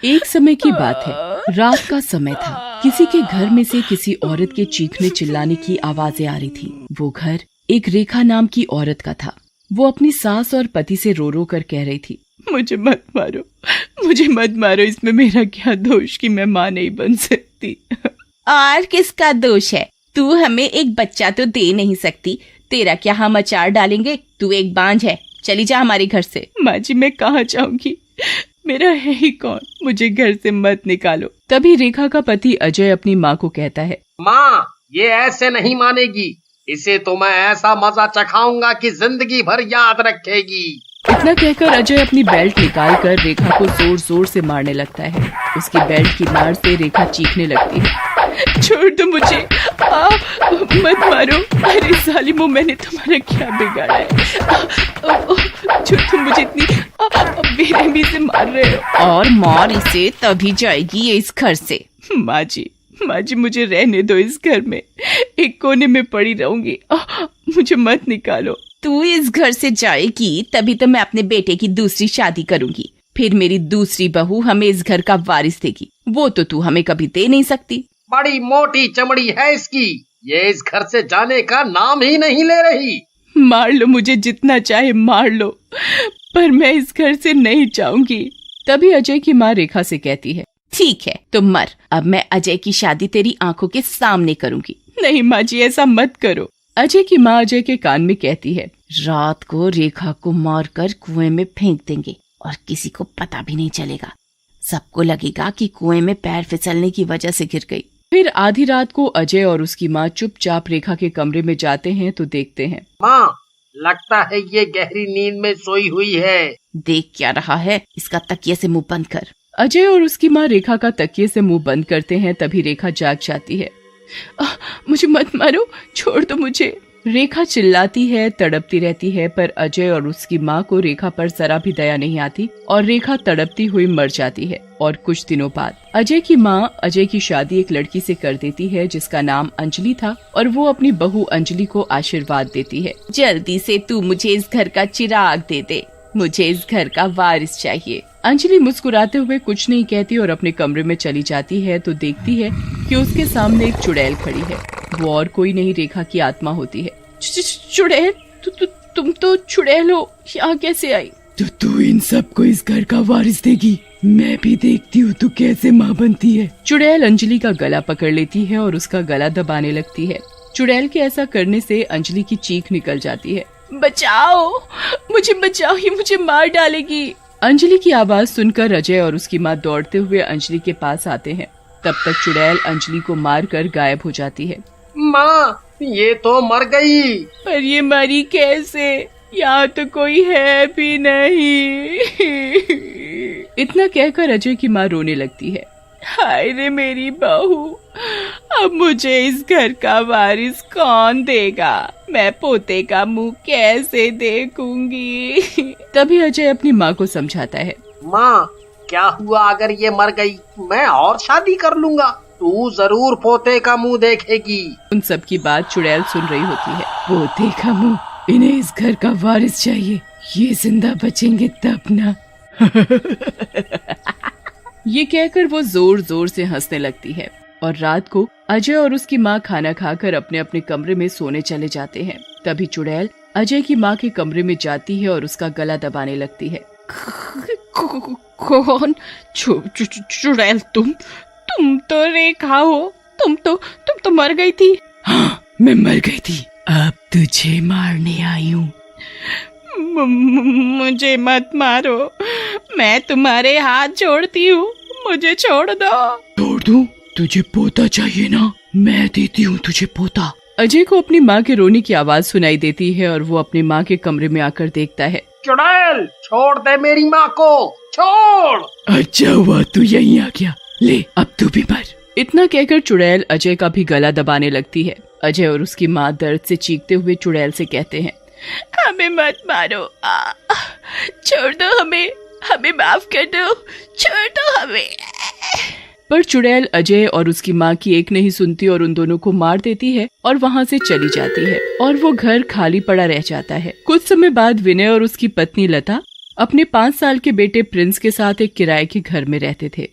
एक समय की बात है, रात का समय था। किसी के घर में से किसी औरत के चीखने चिल्लाने की आवाजें आ रही थी। वो घर एक रेखा नाम की औरत का था। वो अपनी सास और पति से रो रो कर कह रही थी, मुझे मत मारो, मुझे मत मारो, इसमें मेरा क्या दोष कि मैं माँ नहीं बन सकती। और किसका दोष है? तू हमें एक बच्चा तो दे नहीं सकती, तेरा क्या हम अचार डालेंगे? तू एक बांझ है, चली जा हमारे घर से। माँ जी, मैं कहाँ जाऊंगी, मेरा है ही कौन, मुझे घर से मत निकालो। तभी रेखा का पति अजय अपनी माँ को कहता है, माँ ये ऐसे नहीं मानेगी, इसे तो मैं ऐसा मजा चखाऊंगा कि जिंदगी भर याद रखेगी। इतना कहकर अजय अपनी बेल्ट निकाल कर रेखा को जोर जोर से मारने लगता है। उसकी बेल्ट की मार से रेखा चीखने लगती है, छोड़ दो मुझे, मत मारो, अरे जालिमो, मैंने तुम्हारा क्या बिगाड़ा है जो तुम मुझे इतनी बेरहमी से मार रहे हो। और मार इसे, तभी जाएगी ये इस घर से। माँ जी, मुझे रहने दो, इस घर में एक कोने में पड़ी रहूंगी, मुझे मत निकालो। तू इस घर से जाएगी तभी तो मैं अपने बेटे की दूसरी शादी करूंगी, फिर मेरी दूसरी बहू हमें इस घर का वारिस देगी। वो तो तू हमें कभी दे नहीं सकती। बड़ी मोटी चमड़ी है इसकी, ये इस घर से जाने का नाम ही नहीं ले रही। मार लो मुझे, जितना चाहे मार लो, पर मैं इस घर से नहीं जाऊंगी। तभी अजय की माँ रेखा से कहती है, ठीक है तो मर, अब मैं अजय की शादी तेरी आंखों के सामने करूंगी। नहीं माँ जी, ऐसा मत करो। अजय की माँ अजय के कान में कहती है, रात को रेखा को मारकर कुएं में फेंक देंगे और किसी को पता भी नहीं चलेगा। सबको लगेगा कि कुएं में पैर फिसलने की वजह से गिर गई। फिर आधी रात को अजय और उसकी माँ चुपचाप रेखा के कमरे में जाते हैं तो देखते हैं, माँ लगता है ये गहरी नींद में सोई हुई है। देख क्या रहा है, इसका तकिए से मुंह बंद कर। अजय और उसकी माँ रेखा का तकिए से मुंह बंद करते हैं। तभी रेखा जाग जाती है, मुझे मत मारो, छोड़ दो मुझे। रेखा चिल्लाती है, तड़पती रहती है, पर अजय और उसकी माँ को रेखा पर जरा भी दया नहीं आती और रेखा तड़पती हुई मर जाती है। और कुछ दिनों बाद अजय की माँ अजय की शादी एक लड़की से कर देती है जिसका नाम अंजलि था, और वो अपनी बहू अंजलि को आशीर्वाद देती है, जल्दी से तू मुझे इस घर का चिराग दे दे, मुझे इस घर का वारिस चाहिए। अंजलि मुस्कुराते हुए कुछ नहीं कहती और अपने कमरे में चली जाती है तो देखती है कि उसके सामने एक चुड़ैल खड़ी है। वो और कोई नहीं, रेखा की आत्मा होती है। चुड़ैल, तुम तो चुड़ैल हो, यहाँ कैसे आई? तो तू इन सबको इस घर का वारिस देगी, मैं भी देखती हूँ तू कैसे माँ बनती है। चुड़ैल अंजलि का गला पकड़ लेती है और उसका गला दबाने लगती है। चुड़ैल के ऐसा करने से अंजलि की चीख निकल जाती है, बचाओ, मुझे बचाओ, ये मुझे मार डालेगी। अंजलि की आवाज सुनकर अजय और उसकी माँ दौड़ते हुए अंजलि के पास आते हैं। तब तक चुड़ैल अंजलि को मारकर गायब हो जाती है। माँ ये तो मर गई। पर ये मरी कैसे? यहाँ तो कोई है भी नहीं। इतना कहकर अजय की माँ रोने लगती है, हाय रे मेरी बहू, अब मुझे इस घर का वारिस कौन देगा? मैं पोते का मुंह कैसे देखूंगी? तभी अजय अपनी माँ को समझाता है, माँ क्या हुआ अगर ये मर गई, मैं और शादी कर लूंगा, तू जरूर पोते का मुंह देखेगी। उन सब की बात चुड़ैल सुन रही होती है। पोते का मुंह, इन्हें इस घर का वारिस चाहिए, ये जिंदा बचेंगे तब ना। ये कहकर वो जोर जोर से हंसने लगती है। और रात को अजय और उसकी माँ खाना खाकर अपने अपने कमरे में सोने चले जाते हैं। तभी चुड़ैल अजय की माँ के कमरे में जाती है और उसका गला दबाने लगती है। कौन? चुड़ैल, तुम तो रेखा हो, तुम तो मर गई थी। हाँ, मैं मर गई थी, अब तुझे मारने आई हूँ। मुझे मत मारो, मैं तुम्हारे हाथ जोड़ती हूँ, मुझे छोड़ दो। छोड़ दूँ? तुझे पोता चाहिए ना, मैं देती हूँ तुझे पोता। अजय को अपनी माँ के रोने की आवाज सुनाई देती है और वो अपनी माँ के कमरे में आकर देखता है। चुड़ैल छोड़ दे मेरी माँ को, छोड़। अच्छा हुआ तू यहीं आ गया, ले अब तू भी मर। इतना कहकर चुड़ैल अजय का भी गला दबाने लगती है। अजय और उसकी माँ दर्द से चीखते हुए चुड़ैल से कहते हैं, हमें मत मारो, छोड़ दो हमें माफ कर दो, छोड़ दो हमें। पर चुड़ैल अजय और उसकी माँ की एक नहीं सुनती और उन दोनों को मार देती है और वहाँ से चली जाती है और वो घर खाली पड़ा रह जाता है। कुछ समय बाद विनय और उसकी पत्नी लता अपने 5 साल के बेटे प्रिंस के साथ एक किराए के घर में रहते थे।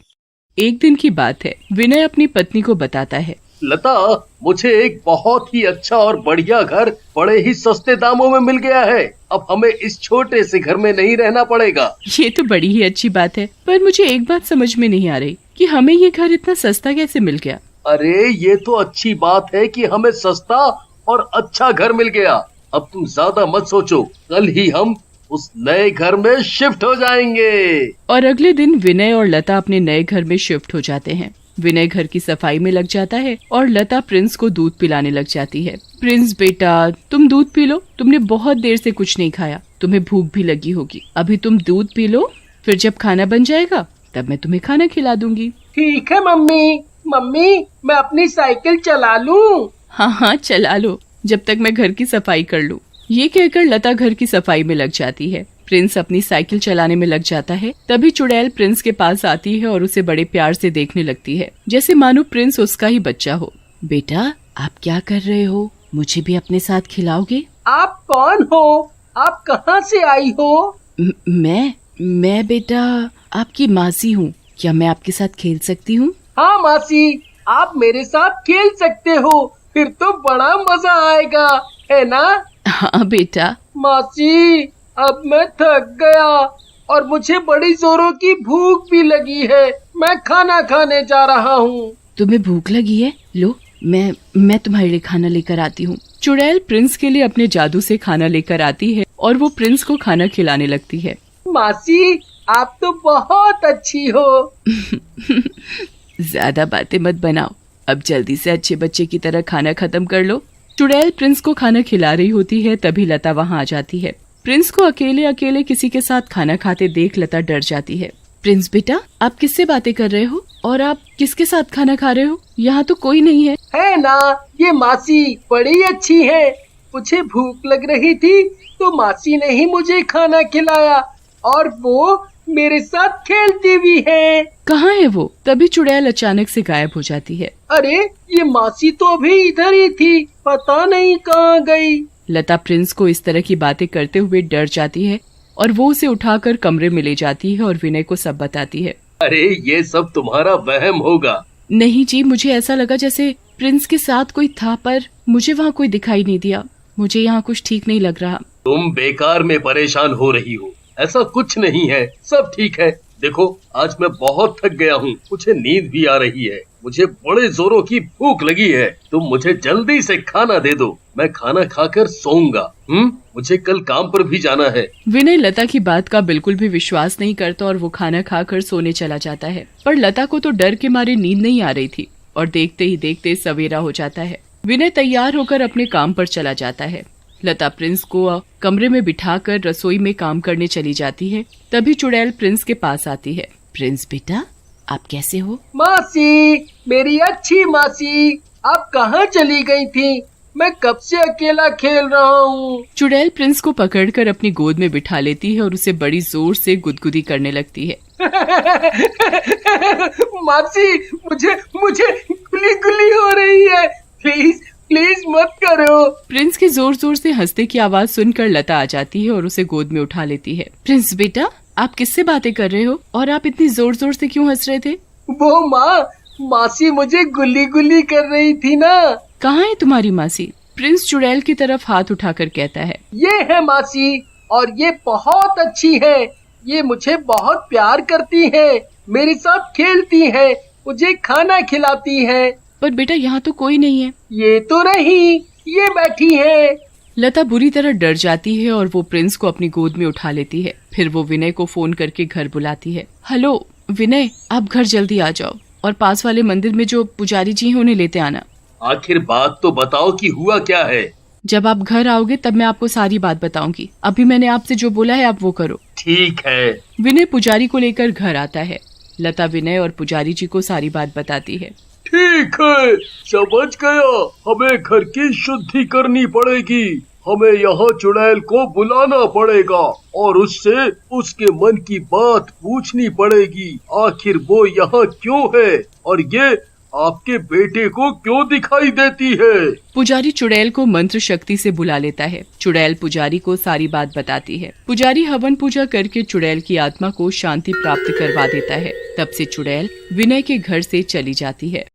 एक दिन की बात है, विनय अपनी पत्नी को बताता है, लता, मुझे एक बहुत ही अच्छा और बढ़िया घर बड़े ही सस्ते दामों में मिल गया है। अब हमें इस छोटे से घर में नहीं रहना पड़ेगा। ये तो बड़ी ही अच्छी बात है, पर मुझे एक बात समझ में नहीं आ रही कि हमें ये घर इतना सस्ता कैसे मिल गया। अरे ये तो अच्छी बात है कि हमें सस्ता और अच्छा घर मिल गया। अब तुम ज्यादा मत सोचो, कल ही हम उस नए घर में शिफ्ट हो जाएंगे। और अगले दिन विनय और लता अपने नए घर में शिफ्ट हो जाते हैं। विनय घर की सफाई में लग जाता है और लता प्रिंस को दूध पिलाने लग जाती है। प्रिंस बेटा, तुम दूध पी लो, तुमने बहुत देर से कुछ नहीं खाया, तुम्हें भूख भी लगी होगी। अभी तुम दूध पी लो, फिर जब खाना बन जाएगा तब मैं तुम्हें खाना खिला दूंगी। ठीक है मम्मी। मम्मी, मैं अपनी साइकिल चला लूं? हाँ, चला लो, जब तक मैं घर की सफाई कर लूं। ये कहकर लता घर की सफाई में लग जाती है। प्रिंस अपनी साइकिल चलाने में लग जाता है। तभी चुड़ैल प्रिंस के पास आती है और उसे बड़े प्यार से देखने लगती है, जैसे मानो प्रिंस उसका ही बच्चा हो। बेटा, आप क्या कर रहे हो? मुझे भी अपने साथ खिलाओगे? आप कौन हो? आप कहाँ से आई हो? मैं बेटा आपकी मासी हूँ। क्या मैं आपके साथ खेल सकती हूँ? हाँ मासी, आप मेरे साथ खेल सकते हो, फिर तो बड़ा मजा आएगा, है ना? हाँ बेटा। मासी, अब मैं थक गया और मुझे बड़ी जोरों की भूख भी लगी है। मैं खाना खाने जा रहा हूँ। तुम्हें भूख लगी है? लो, मैं तुम्हारे लिए खाना लेकर आती हूँ। चुड़ैल प्रिंस के लिए अपने जादू से खाना लेकर आती है और वो प्रिंस को खाना खिलाने लगती है। मासी, आप तो बहुत अच्छी हो। ज्यादा बातें मत बनाओ, अब जल्दी से अच्छे बच्चे की तरह खाना खत्म कर लो। चुड़ैल प्रिंस को खाना खिला रही होती है, तभी लता वहाँ आ जाती है। प्रिंस को अकेले अकेले किसी के साथ खाना खाते देख लता डर जाती है। प्रिंस बेटा, आप किससे बातें कर रहे हो और आप किसके साथ खाना खा रहे हो? यहाँ तो कोई नहीं है। है ना, ये मासी बड़ी अच्छी है। मुझे भूख लग रही थी तो मासी ने ही मुझे खाना खिलाया और वो मेरे साथ खेलती भी है। कहाँ है वो? तभी चुड़ैल अचानक से गायब हो जाती है। अरे, ये मासी तो अभी इधर ही थी, पता नहीं कहाँ गई। लता प्रिंस को इस तरह की बातें करते हुए डर जाती है और वो उसे उठाकर कमरे में ले जाती है और विनय को सब बताती है। अरे, ये सब तुम्हारा वहम होगा। नहीं जी, मुझे ऐसा लगा जैसे प्रिंस के साथ कोई था, पर मुझे वहाँ कोई दिखाई नहीं दिया। मुझे यहाँ कुछ ठीक नहीं लग रहा। तुम बेकार में परेशान हो रही हो, ऐसा कुछ नहीं है, सब ठीक है। देखो, आज मैं बहुत थक गया हूँ, मुझे नींद भी आ रही है, मुझे बड़े जोरों की भूख लगी है। तुम मुझे जल्दी से खाना दे दो, मैं खाना खाकर सोऊंगा। मुझे कल काम पर भी जाना है। विनय लता की बात का बिल्कुल भी विश्वास नहीं करता और वो खाना खाकर सोने चला जाता है। पर लता को तो डर के मारे नींद नहीं आ रही थी और देखते ही देखते सवेरा हो जाता है। विनय तैयार होकर अपने काम पर चला जाता है। लता प्रिंस को कमरे में बिठाकर रसोई में काम करने चली जाती है। तभी चुड़ैल प्रिंस के पास आती है। प्रिंस बेटा, आप कैसे हो? मासी, मेरी अच्छी मासी, आप कहाँ चली गई थी? मैं कब से अकेला खेल रहा हूँ। चुड़ैल प्रिंस को पकड़कर अपनी गोद में बिठा लेती है और उसे बड़ी जोर से गुदगुदी करने लगती है। मासी, मुझे गुली गुली हो रही है, प्लीज प्लीज मत करो। प्रिंस के जोर जोर से हंसने की आवाज सुनकर लता आ जाती है और उसे गोद में उठा लेती है। प्रिंस बेटा, आप किससे बातें कर रहे हो और आप इतनी जोर जोर से क्यों हंस रहे थे? वो मासी मुझे गुली गुली कर रही थी ना। कहाँ है तुम्हारी मासी? प्रिंस चुड़ैल की तरफ हाथ उठाकर कहता है। ये है मासी, और ये बहुत अच्छी है। ये मुझे बहुत प्यार करती है, मेरे साथ खेलती है, मुझे खाना खिलाती है। पर बेटा, यहाँ तो कोई नहीं है। ये तो नहीं, ये बैठी है। लता बुरी तरह डर जाती है और वो प्रिंस को अपनी गोद में उठा लेती है। फिर वो विनय को फोन करके घर बुलाती है। हेलो विनय, आप घर जल्दी आ जाओ और पास वाले मंदिर में जो पुजारी जी हैं उन्हें लेते आना। आखिर बात तो बताओ कि हुआ क्या है। जब आप घर आओगे तब मैं आपको सारी बात बताऊंगी। अभी मैंने आपसे जो बोला है आप वो करो। ठीक है। विनय पुजारी को लेकर घर आता है। लता विनय और पुजारी जी को सारी बात बताती है। ठीक है, समझ गया। हमें घर की शुद्धि करनी पड़ेगी। हमें यहाँ चुड़ैल को बुलाना पड़ेगा और उससे उसके मन की बात पूछनी पड़ेगी। आखिर वो यहाँ क्यों है और ये आपके बेटे को क्यों दिखाई देती है? पुजारी चुड़ैल को मंत्र शक्ति से बुला लेता है। चुड़ैल पुजारी को सारी बात बताती है। पुजारी हवन पूजा करके चुड़ैल की आत्मा को शांति प्राप्त करवा देता है। तब से चुड़ैल विनय के घर से चली जाती है।